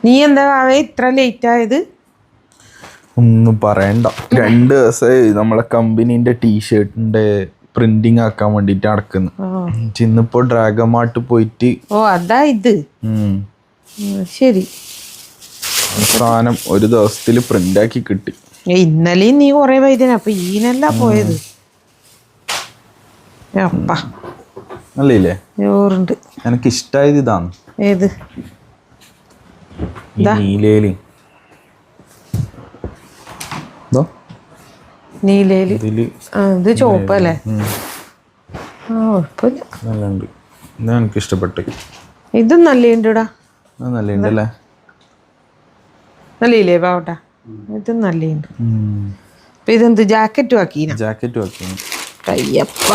നീ എന്താ ഇത്ര ലേറ്റ് ആയത്? ഒന്നും പറയണ്ട, 2 ദിവസമായി നമ്മളെ കമ്പനീന്റെ ടീഷർട്ടിന്റെ പ്രിന്റിങ് ആക്കാൻ വേണ്ടിട്ട് നടക്കുന്നു. ഇന്നിപ്പോ ഡ്രാഗൺ മാർട്ട് പോയിട്ട് അതാ ഇത്. ശരി, സാധനം ഒരു ദിവസത്തിൽ പ്രിന്റ് ആക്കി കിട്ടി. ഇന്നലെയും നീ കൊറേ വൈദ്യന, അപ്പൊ ഈനല്ല പോയത്. അല്ലേ ചോറുണ്ട്. എനിക്ക് ഇഷ്ടായത് ഇതാണ്. ഏത്? നീലേലി നീലേല്. ഇത് ചോപ്പല്ലേ? കുഴപ്പമില്ല, നല്ലുണ്ട്. ഇതാ എനിക്ക് ഇഷ്ടപ്പെട്ടു. ഇതും നല്ലുണ്ടാ. നല്ലുണ്ടല്ലേ? നല്ലില്ലേ പാവട്ടാ? ഇതും നല്ലുണ്ട്. അപ്പൊ ഇതെന്ത് ജാക്കറ്റും ആക്കീന? ജാക്കറ്റും ആക്കി. കയ്യപ്പ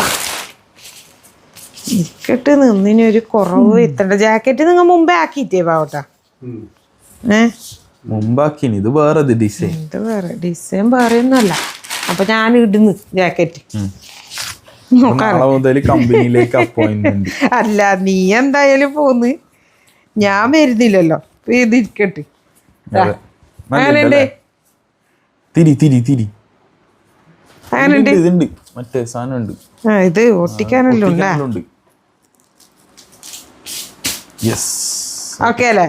ഇരിക്കട്ട്, നിന്നിനൊരു കുറവ് എത്തണ്ട. ജാക്കറ്റ് നിങ്ങൾ മുമ്പേ ആക്കിയിട്ടേ പാവട്ടാ? മുമ്പാക്കിന്. ഇത് വേറെ ഡിസൈൻ. ഇത് വേറെ ഡിസൈൻ പറയുന്നല്ല. അപ്പൊ ഞാൻ ഇടുന്നു ജാക്കറ്റ്. കമ്പനിയിലേക്ക് അപ്പോയിന്റ്മെന്റ്. അല്ല, നീ എന്തായാലും പോന്ന്, ഞാൻ വരുന്നില്ലല്ലോ. ഇതിരിക്കട്ടെ. തിരി തിരി തിരി ഇതുണ്ട്, മറ്റേ സാധനം ഉണ്ട്. ഇത് ഒട്ടിക്കാനല്ലോ ഉണ്ട്. യെസ്, ഓക്കെ അല്ലേ?